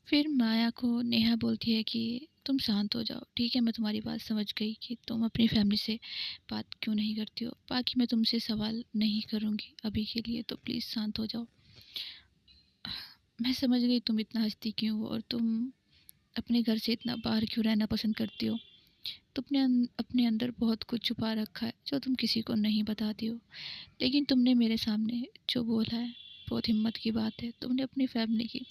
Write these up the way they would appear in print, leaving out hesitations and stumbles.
फिर माया को नेहा बोलती है कि तुम शांत हो जाओ, ठीक है, मैं तुम्हारी बात समझ गई कि तुम अपनी फैमिली से बात क्यों नहीं करती हो। बाकी मैं तुमसे सवाल नहीं करूँगी अभी के लिए, तो प्लीज़ शांत हो जाओ। मैं समझ गई तुम इतना हँसती क्यों हो और तुम अपने घर से इतना बाहर क्यों रहना पसंद करती हो। तुमने अपने अंदर बहुत कुछ छुपा रखा है जो तुम किसी को नहीं बताती हो। लेकिन तुमने मेरे सामने जो बोला है बहुत हिम्मत की बात है। तुमने अपनी फैमिली की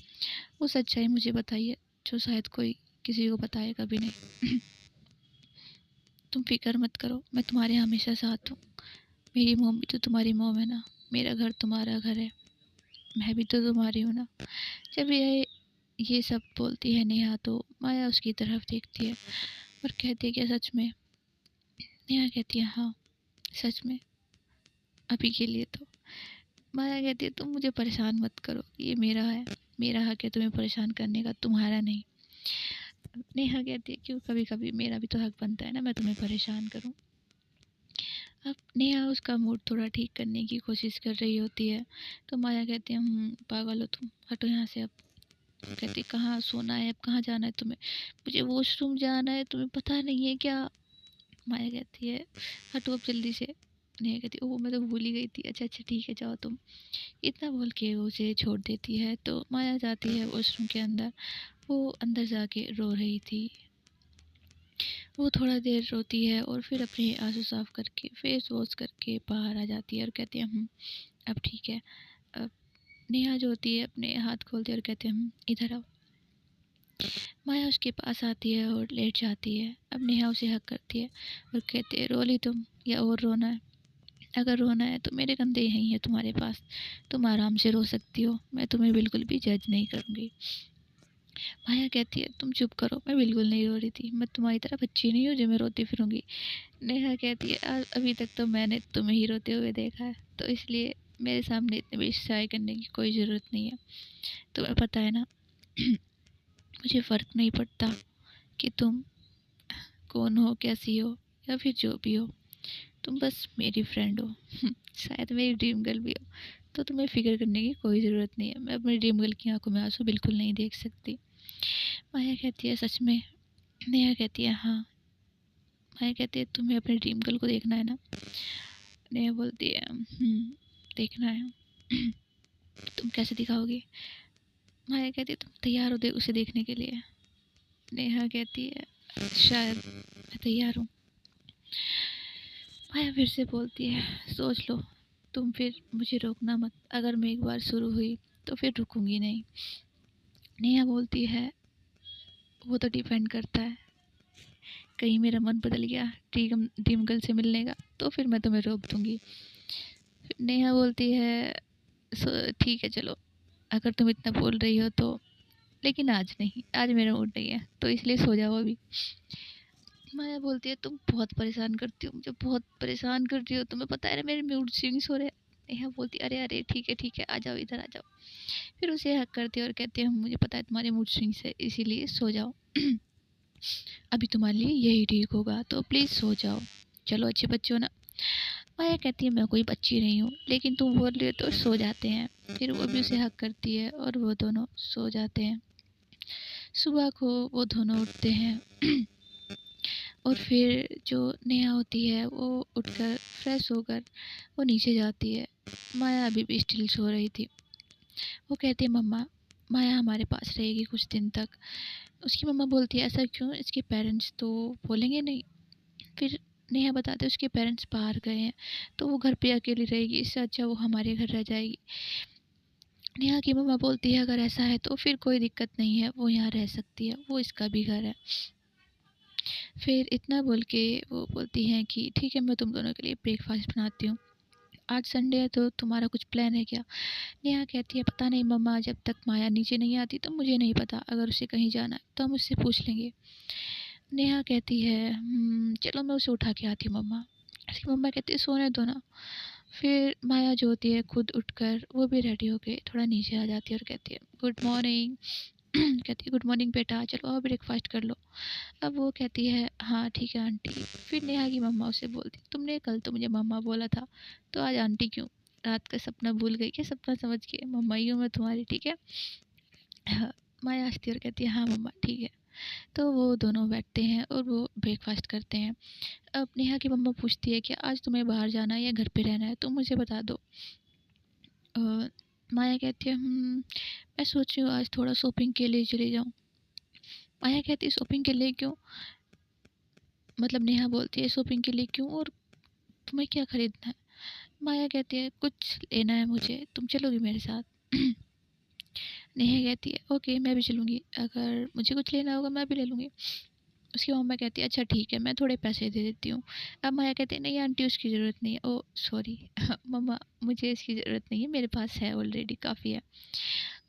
वो सच्चाई मुझे बताई है जो शायद कोई किसी को बताएगा भी नहीं। तुम फिक्र मत करो, मैं तुम्हारे हमेशा साथ हूँ। मेरी मॉम भी तो तुम्हारी मॉम है ना, मेरा घर तुम्हारा घर है, मैं भी तो तुम्हारी हूँ ना। जब ये सब बोलती है नेहा तो माया उसकी तरफ देखती है और कहती है क्या सच में। नेहा कहती है हाँ, सच में, अभी के लिए तो। माया कहती है तुम मुझे परेशान मत करो, ये मेरा है, मेरा हक है तुम्हें परेशान करने का, तुम्हारा नहीं। नेहा कहती है क्यों, कभी कभी मेरा भी तो हक बनता है ना मैं तुम्हें परेशान करूं। अब नेहा उसका मूड थोड़ा ठीक करने की कोशिश कर रही होती है तो माया कहती है पागल हो तुम, हटो यहाँ से अब। कहती कहाँ सोना है, अब कहाँ जाना है तुम्हें। मुझे वॉशरूम जाना है, तुम्हें पता नहीं है क्या। माया कहती है हटो अब जल्दी से। नेहा कहती ओह मैं तो भूल ही गई थी, अच्छा अच्छा ठीक है जाओ तुम। इतना बोल के वो उसे छोड़ देती है तो माया जाती है वॉशरूम के अंदर। वो अंदर जाके रो रही थी। वो थोड़ा देर रोती है और फिर अपने आंसू साफ करके फेस वॉश करके बाहर आ जाती है और कहती है अब ठीक है। अब नेहा जो होती है अपने हाथ खोलती है और कहते हैं इधर आओ। माया उसके पास आती है और लेट जाती है। अब नेहा उसे हक करती है और कहती है रो ली तुम या और रोना है। अगर रोना है तो मेरे कंधे यहीं है तुम्हारे पास, तुम आराम से रो सकती हो, मैं तुम्हें बिल्कुल भी जज नहीं करूँगी। माया कहती है तुम चुप करो, मैं बिल्कुल नहीं रो रही थी, मैं तुम्हारी तरह बच्ची नहीं हूँ जो मैं रोती फिरूंगी। नेहा कहती है अभी तक तो मैंने तुम्हें ही रोते हुए देखा है, तो इसलिए मेरे सामने इतने भी शाय करने की कोई ज़रूरत नहीं है। तुम्हें पता है ना, मुझे फ़र्क नहीं पड़ता कि तुम कौन हो, कैसी हो या फिर जो भी हो, तुम बस मेरी फ्रेंड हो। शायद मेरी ड्रीम गर्ल भी हो, तो तुम्हें फ़िक्र करने की कोई ज़रूरत नहीं है। मैं अपनी ड्रीम गर्ल की आंखों में आंसू बिल्कुल नहीं देख सकती। माया कहती है सच में। नेहा कहती है हाँ। माया कहती है तुम्हें अपनी ड्रीम गर्ल को देखना है ना। नेहा बोलती है देखना है। तुम कैसे दिखाओगे। माया कहती है तुम तैयार हो उसे देखने के लिए। नेहा कहती है शायद मैं तैयार हूँ। माया फिर से बोलती है सोच लो, तुम फिर मुझे रोकना मत, अगर मैं एक बार शुरू हुई तो फिर रुकूंगी नहीं। नेहा बोलती है वो तो डिपेंड करता है, कहीं मेरा मन बदल गया ड्रीम ड्रीम गर्ल से मिलने का तो फिर मैं तुम्हें रोक दूंगी। नेहा बोलती है ठीक है चलो, अगर तुम इतना बोल रही हो तो, लेकिन आज नहीं, आज मेरा मूड नहीं है तो इसलिए सो जाओ अभी। माया बोलती है तुम बहुत परेशान करती हो, मुझे बहुत परेशान कर रही हो, तुम्हें पता है ना मेरे मूड स्विंग्स हो रहे हैं। नेहा बोलती है अरे अरे ठीक है आ जाओ इधर आ जाओ। फिर उसे हक करती है और कहती है मुझे पता है तुम्हारे मूड स्विंग्स है इसीलिए सो जाओ। अभी तुम्हारे लिए यही ठीक होगा तो प्लीज़ सो जाओ, चलो अच्छे बच्चे हो ना। माया कहती है मैं कोई बच्ची नहीं हूँ, लेकिन तुम बोल रही हो तो सो जाते हैं। फिर वो भी उसे हक करती है और वो दोनों सो जाते हैं। सुबह को वो दोनों उठते हैं। और फिर जो नेहा होती है वो उठकर फ्रेश होकर वो नीचे जाती है। माया अभी भी स्टिल सो रही थी। वो कहती है मम्मा, माया हमारे पास रहेगी कुछ दिन तक। उसकी मम्मा बोलती है ऐसा क्यों, इसके पेरेंट्स तो बोलेंगे नहीं। फिर नेहा बताते उसके पेरेंट्स बाहर गए हैं तो वो घर पे अकेली रहेगी, इससे अच्छा वो हमारे घर रह जाएगी। नेहा की मम्मा बोलती है अगर ऐसा है तो फिर कोई दिक्कत नहीं है, वो यहाँ रह सकती है, वो इसका भी घर है। फिर इतना बोल के वो बोलती हैं कि ठीक है मैं तुम दोनों के लिए ब्रेकफास्ट बनाती हूँ, आज संडे है तो तुम्हारा कुछ प्लान है क्या। नेहा कहती है पता नहीं मम्मा, जब तक माया नीचे नहीं आती तो मुझे नहीं पता, अगर उसे कहीं जाना है तो हम उससे पूछ लेंगे। नेहा कहती है चलो मैं उसे उठा के आती हूँ मम्मा। उसकी मम्मा कहती है सोने दो ना। फिर माया जो होती है खुद उठकर वो भी रेडी होके थोड़ा नीचे आ जाती है और कहती है गुड मॉर्निंग। कहती है गुड मॉर्निंग बेटा, चलो आओ ब्रेकफास्ट कर लो। अब वो कहती है हाँ ठीक है आंटी। फिर नेहा की मम्मा उसे बोलती तुमने कल तो मुझे मम्मा बोला था, तो आज आंटी क्यों, रात का सपना भूल गई क्या, सपना समझ के, मम्मा ही हूँ मैं तुम्हारी, ठीक है। हाँ, माया हँसती है और कहती है हाँ मम्मा ठीक है। तो वो दोनों बैठते हैं और वो ब्रेकफ़ास्ट करते हैं। अब नेहा की मम्मा पूछती है कि आज तुम्हें बाहर जाना है या घर पे रहना है? तुम मुझे बता दो। अ, माया कहती है मैं सोच रही हूँ आज थोड़ा शॉपिंग के लिए चली जाऊँ। माया कहती है शॉपिंग के लिए क्यों? मतलब नेहा बोलती है शॉपिंग के लिए क्यों और तुम्हें क्या खरीदना है? माया कहती है कुछ लेना है मुझे, तुम चलोगी मेरे साथ? नेहा कहती है ओके मैं भी चलूँगी, अगर मुझे कुछ लेना होगा मैं भी ले लूँगी। उसकी मम्मा कहती है अच्छा ठीक है मैं थोड़े पैसे दे देती हूँ। अब माया कहती है नहीं आंटी उसकी ज़रूरत नहीं है। ओह सॉरी मम्मा मुझे इसकी ज़रूरत नहीं है, मेरे पास है ऑलरेडी काफ़ी है।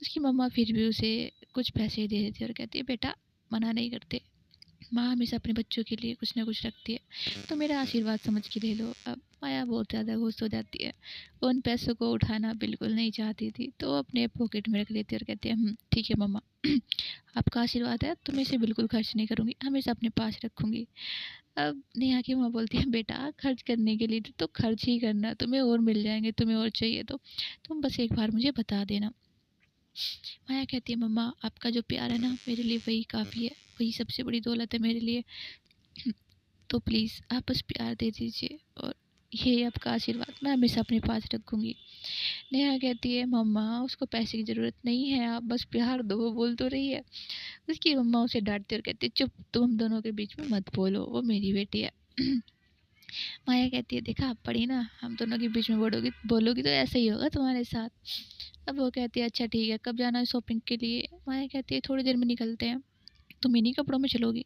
उसकी मम्मा फिर भी उसे कुछ पैसे दे देती है और कहती है बेटा मना नहीं करते, माँ हमेशा अपने बच्चों के लिए कुछ ना कुछ रखती है, तो मेरा आशीर्वाद समझ के ले लो। अब माया बहुत ज़्यादा खुश हो जाती है, वो उन पैसों को उठाना बिल्कुल नहीं चाहती थी, तो वो अपने पॉकेट में रख लेती है और कहती है ठीक है मम्मा आपका आशीर्वाद है तो मैं इसे बिल्कुल खर्च नहीं करूँगी, हमेशा अपने पास रखूँगी। अब नेहा की माँ बोलती है बेटा खर्च करने के लिए तो खर्च ही करना, तुम्हें और मिल जाएंगे, तुम्हें और चाहिए तो तुम बस एक बार मुझे बता देना। माया कहती है मम्मा आपका जो प्यार है ना मेरे लिए वही काफ़ी है, वही सबसे बड़ी दौलत है मेरे लिए। तो प्लीज़ आप बस प्यार दे दीजिए और ये आपका आशीर्वाद मैं हमेशा अपने पास रखूँगी। नेहा कहती है मम्मा उसको पैसे की ज़रूरत नहीं है, आप बस प्यार दो, वो बोल तो रही है। उसकी मम्मा उसे डांटती और कहती है चुप, तुम हम दोनों के बीच में मत बोलो, वो मेरी बेटी है। माया कहती है देखा आप पढ़ी ना, हम दोनों के बीच में बोलोगी बोलोगी तो ऐसा ही होगा तुम्हारे साथ। अब वो कहती है अच्छा ठीक है कब जाना है शॉपिंग के लिए? माया कहती है थोड़ी देर में निकलते हैं, तुम इन्हीं कपड़ों में चलोगी?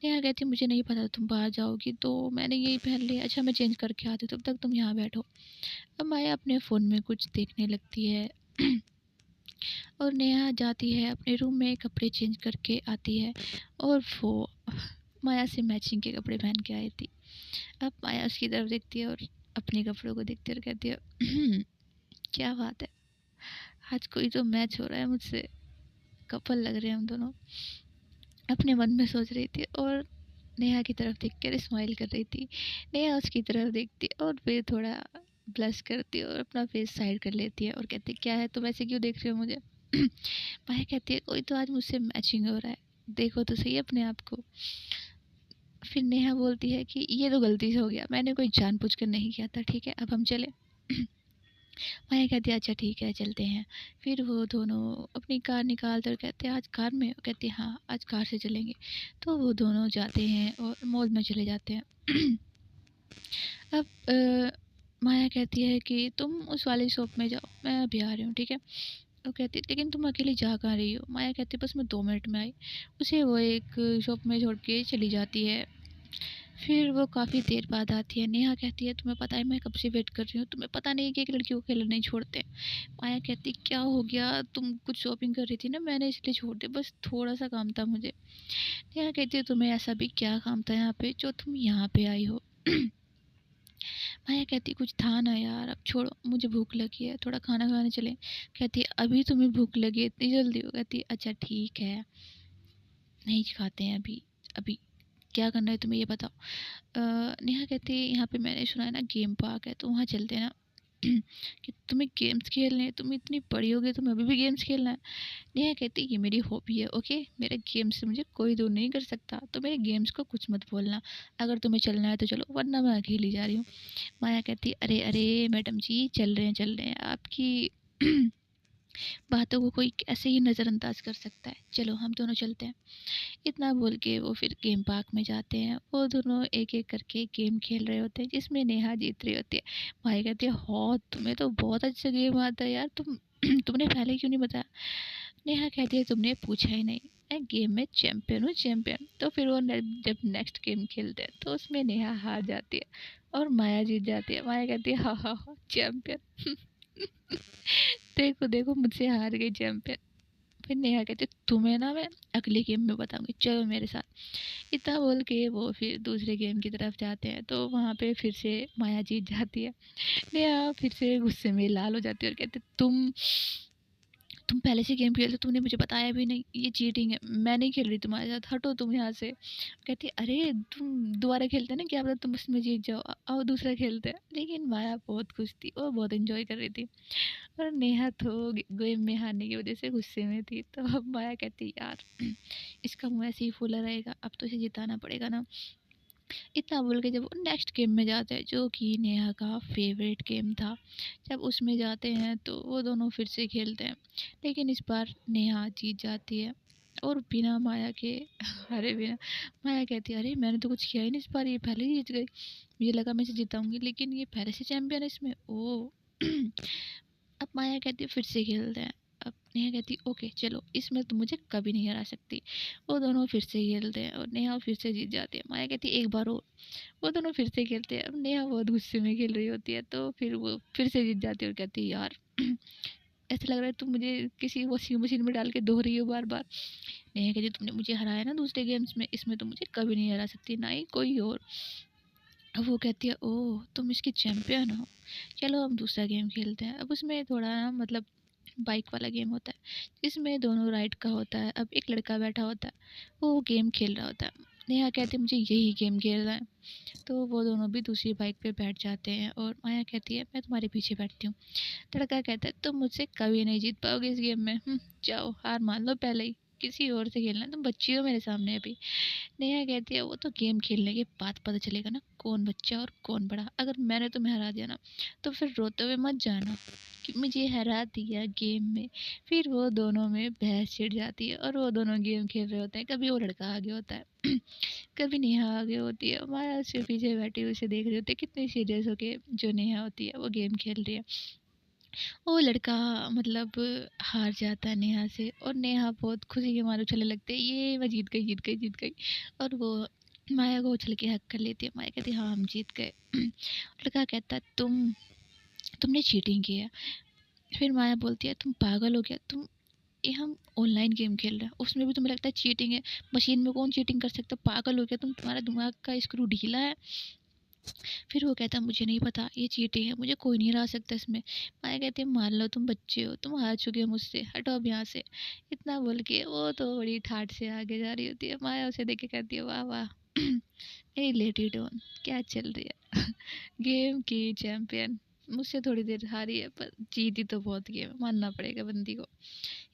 नेहा कहती है मुझे नहीं पता तुम बाहर जाओगी तो मैंने यही पहन लिया, अच्छा मैं चेंज करके आती हूँ तब तक तुम यहाँ बैठो। अब माया अपने फ़ोन में कुछ देखने लगती है और नेहा जाती है अपने रूम में कपड़े चेंज करके आती है और वो माया से मैचिंग के कपड़े पहन के आई थी। अब माया उसकी तरफ देखती है और अपने कपड़ों को देखती है और कहती है क्या बात है, आज कोई तो मैच हो रहा है मुझसे, कपल लग रहे हैं हम दोनों। अपने मन में सोच रही थी और नेहा की तरफ देख कर स्माइल कर रही थी। नेहा उसकी तरफ देखती और फिर थोड़ा ब्लश करती है और अपना फेस साइड कर लेती है और कहती है क्या है तुम ऐसे क्यों देख रहे हो मुझे? माया कहती है कोई तो आज मुझसे मैचिंग हो रहा है, देखो तो सही अपने आप को। फिर नेहा बोलती है कि ये तो गलती से हो गया, मैंने कोई जानबूझकर नहीं किया था, ठीक है अब हम चले। माया कहती है अच्छा ठीक है चलते हैं। फिर वो दोनों अपनी कार निकालते और कहते हैं आज कार में? वो कहती है हाँ आज कार से चलेंगे। तो वो दोनों जाते हैं और मॉल में चले जाते हैं। अब माया कहती है कि तुम उस वाली शॉप में जाओ मैं अभी आ रही हूँ ठीक है। वो कहती है लेकिन तुम अकेली जा कहाँ रही हो? माया कहती है बस मैं 2 मिनट में आई। उसे वो एक शॉप में छोड़ के चली जाती है। फिर वो काफ़ी देर बाद आती है। नेहा कहती है तुम्हें पता है मैं कब से वेट कर रही हूँ, तुम्हें पता नहीं कि एक लड़की को अकेला नहीं छोड़ते। माया कहती क्या हो गया, तुम कुछ शॉपिंग कर रही थी ना मैंने इसलिए छोड़ दिया, बस थोड़ा सा काम था मुझे। नेहा कहती है तुम्हें ऐसा भी क्या काम था यहाँ पे जो तुम यहाँ पे आई हो? माया कहती कुछ था ना यार, अब छोड़ो मुझे भूख लगी है, थोड़ा खाना खाने चले। कहती है अभी तुम्हें भूख लगी है इतनी जल्दी? हो कहती है अच्छा ठीक है नहीं खाते हैं अभी, अभी क्या करना है तुम्हें ये बताओ। नेहा कहती है यहाँ पे मैंने सुना है ना गेम पार्क है तो वहाँ चलते हैं ना। कि तुम्हें गेम्स खेलने हैं, तुम इतनी बड़ी हो गई तुम्हें अभी भी गेम्स खेलना है? नेहा कहती है ये मेरी हॉबी है ओके, मेरे गेम्स से मुझे कोई दूर नहीं कर सकता, तो मेरे गेम्स को कुछ मत बोलना। अगर तुम्हें चलना है तो चलो वरना मैं अकेली जा रही हूँ। माया कहती है अरे अरे मैडम जी चल रहे हैं आपकी बातों को कोई कैसे ही नज़रअंदाज कर सकता है, चलो हम दोनों चलते हैं। इतना बोल के वो फिर गेम पार्क में जाते हैं। वो दोनों एक एक करके गेम खेल रहे होते हैं जिसमें नेहा जीत रही होती है। माही कहती है हाँ तुम्हें तो बहुत अच्छा गेम आता है यार, तुम तुमने पहले क्यों नहीं बताया? नेहा कहती है तुमने पूछा ही नहीं, मैं गेम में चैंपियन हूँ चैंपियन। तो फिर वो जब नेक्स्ट गेम खेलते हैं तो उसमें नेहा हार जाती है और माया जीत जाती है। माया कहती है हाँ चैंपियन देखो देखो मुझसे हार गई चैंपियन। फिर नेहा कहती है तुम्हें ना मैं अगले गेम में बताऊंगी, चलो मेरे साथ। इतना बोल के वो फिर दूसरे गेम की तरफ जाते हैं तो वहाँ पे फिर से माया जीत जाती है। नेहा फिर से गुस्से में लाल हो जाती है और कहती है तुम पहले से गेम खेलते हो, तुमने मुझे बताया भी नहीं, ये चीटिंग है, मैं नहीं खेल रही तुम्हारे साथ, हटो तुम यहाँ से। कहती अरे तुम दोबारा खेलते ना, क्या पता तुम उसमें जीत जाओ, आओ दूसरा खेलते हैं। लेकिन माया बहुत खुश थी, वो बहुत एंजॉय कर रही थी, और नेहा तो गेम में हारने की वजह से गुस्से में थी। तो अब माया कहती यार इसका मुँह ऐसे ही फूला रहेगा, अब तो इसे जिताना पड़ेगा ना। इतना बोल के जब वो नेक्स्ट गेम में जाते हैं, जो कि नेहा का फेवरेट गेम था, जब उसमें जाते हैं तो वो दोनों फिर से खेलते हैं, लेकिन इस बार नेहा जीत जाती है, और बिना माया के अरे बिना, माया कहती है अरे मैंने तो कुछ किया ही नहीं इस बार, ये पहले ही जीत गई, मुझे लगा मैं इसे जिताऊंगी, लेकिन ये पहले से चैंपियन है इसमें ओ। अब माया कहती है फिर से खेलते हैं। अब नेहा कहती ओके चलो, इसमें तुम मुझे कभी नहीं हरा सकती। वो दोनों फिर से खेलते हैं, और नेहा फिर से जीत जाती है। माया कहती एक बार और, वो दोनों फिर से खेलते हैं। अब नेहा बहुत गुस्से में खेल रही होती है, तो फिर वो फिर से जीत जाती है, और कहती है यार ऐसा लग रहा है तुम मुझे किसी वॉशिंग मशीन में डाल के धो रही हो बार बार। नेहा कहती तुमने मुझे हराया ना दूसरे गेम्स में, इसमें तुम मुझे कभी नहीं हरा सकती, ना ही कोई और। अब वो कहती है ओह तुम इसकी चैंपियन हो, चलो हम दूसरा गेम खेलते हैं। अब उसमें थोड़ा ना मतलब बाइक वाला गेम होता है, जिसमें दोनों राइड का होता है। अब एक लड़का बैठा होता है, वो गेम खेल रहा होता है। नेहा कहती है मुझे यही गेम खेलना है, तो वो दोनों भी दूसरी बाइक पे बैठ जाते हैं, और माया कहती है मैं तुम्हारे पीछे बैठती हूँ। लड़का कहता है तुम मुझसे कभी नहीं जीत पाओगे इस गेम में, जाओ हार मान लो पहले ही, किसी और से खेलना, तुम बच्ची हो मेरे सामने अभी। नेहा कहती है वो तो गेम खेलने के बाद पता चलेगा ना कौन बच्चा और कौन बड़ा, अगर मैंने तुम्हें हरा दिया ना तो फिर रोते हुए मत जाना कि मुझे हरा दिया गेम में। फिर वो दोनों में बहस छिड़ जाती है, और वो दोनों गेम खेल रहे होते हैं। कभी वो लड़का आगे होता है कभी नेहा आगे होती है, माया उसके पीछे बैठी हुई उसे देख रही होती है, कितनी सीरियस होके जो नेहा होती है वो गेम खेल रही है। वो लड़का मतलब हार जाता है नेहा से, और नेहा बहुत खुशी के मारे उछलने लगते है, ये मैं जीत गई जीत गई जीत गई। और वो माया को उछल के हक कर लेती है। माया कहती है हाँ हम जीत गए। लड़का कहता है तुमने चीटिंग की है। फिर माया बोलती है तुम पागल हो गया, तुम ये हम ऑनलाइन गेम खेल रहे हैं, उसमें भी तुम्हें लगता है चीटिंग है, मशीन में कौन चीटिंग कर सकता, पागल हो गया तुम, तुम्हारा दिमाग का स्क्रू ढीला है। फिर वो कहता मुझे नहीं पता ये चीटिंग है, मुझे कोई नहीं हरा सकता इसमें। माया कहती है मान लो तुम बच्चे हो, तुम हार चुके हो मुझसे, हटो अब यहाँ से। इतना बोल के वो तो बड़ी ठाठ से आगे जा रही होती है। माया उसे देख के कहती है वाह वाह मेरी लेडी डॉन क्या चल रही है गेम की चैंपियन, मुझसे थोड़ी देर हारी है पर जीती तो बहुत गेम, मानना पड़ेगा बंदी को।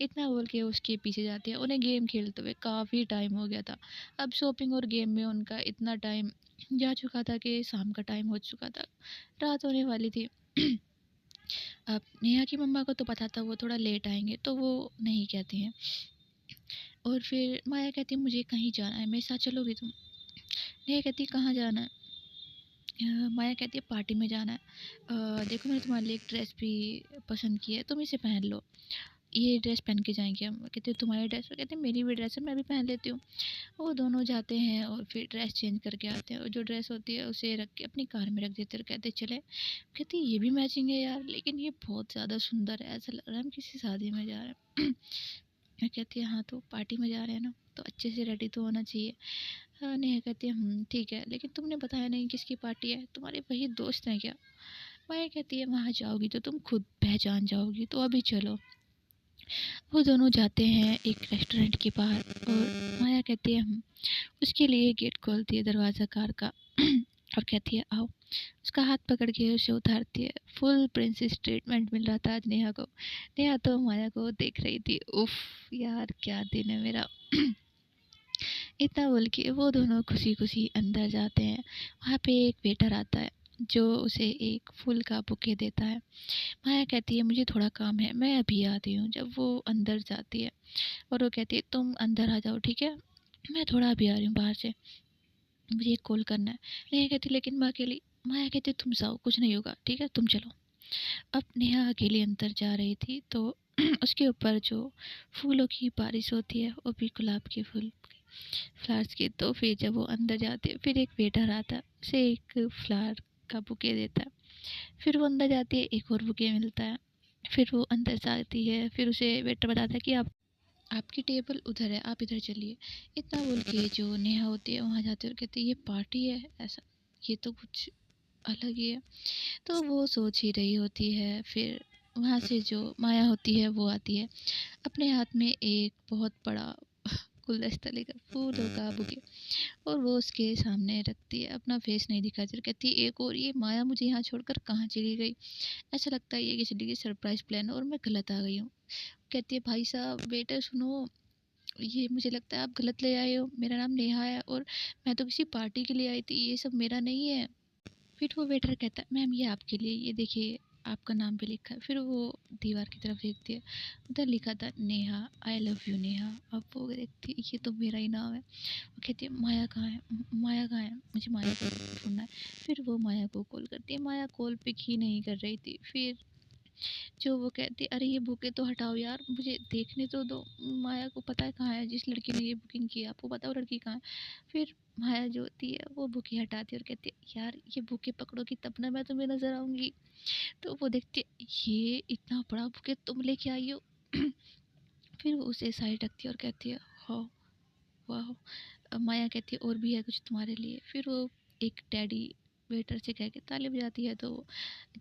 इतना बोल के उसके पीछे जाती है। उन्हें गेम खेलते हुए काफ़ी टाइम हो गया था। अब शॉपिंग और गेम में उनका इतना टाइम जा चुका था कि शाम का टाइम हो चुका था, रात होने वाली थी। अब नेहा की मम्मा को तो पता था वो थोड़ा लेट आएंगे, तो वो नहीं कहती हैं। और फिर माया कहती है मुझे कहीं जाना है, मेरे साथ चलोगी तुम। नेहा कहती है कहाँ जाना है। माया कहती है पार्टी में जाना है। देखो मैंने तुम्हारे लिए एक ड्रेस भी पसंद की है, तुम इसे पहन लो, ये ड्रेस पहन के जाएंगे हम। कहते तुम्हारी ड्रेस, वो कहते मेरी भी ड्रेस है मैं भी पहन लेती हूँ। वो दोनों जाते हैं और फिर ड्रेस चेंज करके आते हैं, और जो ड्रेस होती है उसे रख के अपनी कार में रख देते हैं, और कहते चले। कहती ये भी मैचिंग है यार, लेकिन ये बहुत ज़्यादा सुंदर है, ऐसा लग रहा है हम किसी शादी में जा रहे हैं। मैं कहती है हाँ तो पार्टी में जा रहे हैं ना, तो अच्छे से रेडी तो होना चाहिए। हाँ नेहा कहती है ठीक है, लेकिन तुमने बताया नहीं किसकी पार्टी है, तुम्हारे वही दोस्त हैं क्या। माया कहती है वहाँ जाओगी तो तुम खुद पहचान जाओगी, तो अभी चलो। वो दोनों जाते हैं एक रेस्टोरेंट के बाहर, और माया कहती है उसके लिए गेट खोलती है दरवाज़ा कार का और कहती है आओ। उसका हाथ पकड़ के उसे उतारती है। फुल प्रिंसेस ट्रीटमेंट मिल रहा था आज नेहा को। नेहा तो माया को देख रही थी, उफ यार क्या दिन है मेरा। इतना बोल के वो दोनों खुशी खुशी अंदर जाते हैं। वहाँ पे एक वेटर आता है जो उसे एक फूल का बुके देता है। माया कहती है मुझे थोड़ा काम है, मैं अभी आती हूँ। जब वो अंदर जाती है और वो कहती है तुम अंदर आ जाओ ठीक है, मैं थोड़ा अभी आ रही हूँ बाहर से, मुझे एक कॉल करना है। नेहा कहती लेकिन मैं अकेली। माया कहती तुम जाओ कुछ नहीं होगा ठीक है तुम चलो। अब नेहा अकेली अंदर जा रही थी, तो उसके ऊपर जो फूलों की बारिश होती है वो भी गुलाब के फूल फ्लावर्स की। तो फिर जब वो अंदर जाती है फिर एक वेटर आता है, उसे एक फ्लावर का बुके देता है। फिर वो अंदर जाती है, एक और बुके मिलता है। फिर वो अंदर जाती है, फिर उसे वेटर बताता है कि आप आपकी टेबल उधर है, आप इधर चलिए। इतना बोल के जो नेहा होती है वहाँ जाती है और कहती है ये पार्टी है ऐसा, ये तो कुछ अलग ही है। तो वो सोच ही रही होती है। फिर वहाँ से जो माया होती है वो आती है, अपने हाथ में एक बहुत बड़ा गुलदस्ता लेकर, फूलों का बुके, और वो उसके सामने रखती है, अपना फेस नहीं दिखाती और कहती है, एक और ये माया मुझे यहाँ छोड़कर कहाँ चली गई? ऐसा लगता है ये किसी लिए सरप्राइज़ प्लान और मैं गलत आ गई हूँ। कहती है, भाई साहब वेटर सुनो, ये मुझे लगता है आप गलत ले आए हो, मेरा नाम नेहा है और मैं तो किसी पार्टी के लिए आई थी, ये सब मेरा नहीं है। फिर वो वेटर कहता है, मैम ये आपके लिए, ये देखिए आपका नाम भी लिखा है। फिर वो दीवार की तरफ देखती है, उधर लिखा था Neha, I love you Neha. अब वो देखती है ये तो मेरा ही नाम है। वो कहती है, माया कहाँ है? माया कहाँ है? मुझे माया को ढूंढना है। फिर वो माया को कॉल करती है, माया कॉल पिक ही नहीं कर रही थी। फिर जो वो कहती है, अरे ये बुके तो हटाओ यार, मुझे देखने तो दो, माया को पता है कहाँ है जिस लड़की ने ये बुकिंग की है, आपको पता है वो लड़की कहाँ है? फिर माया जो होती है वो बुके हटाती है और कहती है, यार ये बुके पकड़ोगी तब ना मैं तुम्हें नज़र आऊँगी। तो वो देखती है, ये इतना बड़ा बुके तुम लेके आई हो। फिर वो उसे साइड रखती है और कहती है, हाँ वाह। माया कहती है, और भी है कुछ तुम्हारे लिए? फिर वो एक डैडी वेटर से कह के ताली बजाती है, तो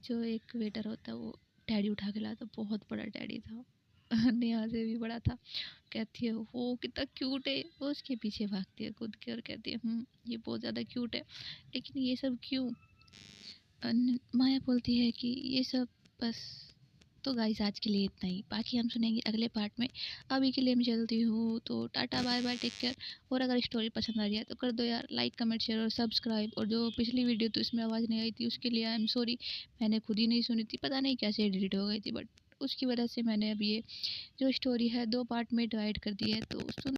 जो एक वेटर होता है वो डैडी उठा के लाता, बहुत बड़ा डैडी था। नेहा से भी बड़ा था। कहती है, वो कितना क्यूट है। वो उसके पीछे भागती है कूद के और कहती है, ये बहुत ज़्यादा क्यूट है, लेकिन ये सब क्यों? माया बोलती है कि ये सब बस। तो गाइस आज के लिए इतना ही, बाकी हम सुनेंगे अगले पार्ट में। अभी के लिए मैं चलती हूँ, तो tata bye bye, take care. और अगर स्टोरी पसंद आ रही है तो कर दो यार लाइक कमेंट शेयर और सब्सक्राइब। और जो पिछली वीडियो तो इसमें आवाज़ नहीं आई थी उसके लिए आई एम सॉरी, मैंने खुद ही नहीं सुनी थी, पता नहीं कैसे डिलीट हो गई थी, बट उसकी वजह से मैंने अब ये जो स्टोरी है 2 पार्ट में डिवाइड कर दी है, तो सुन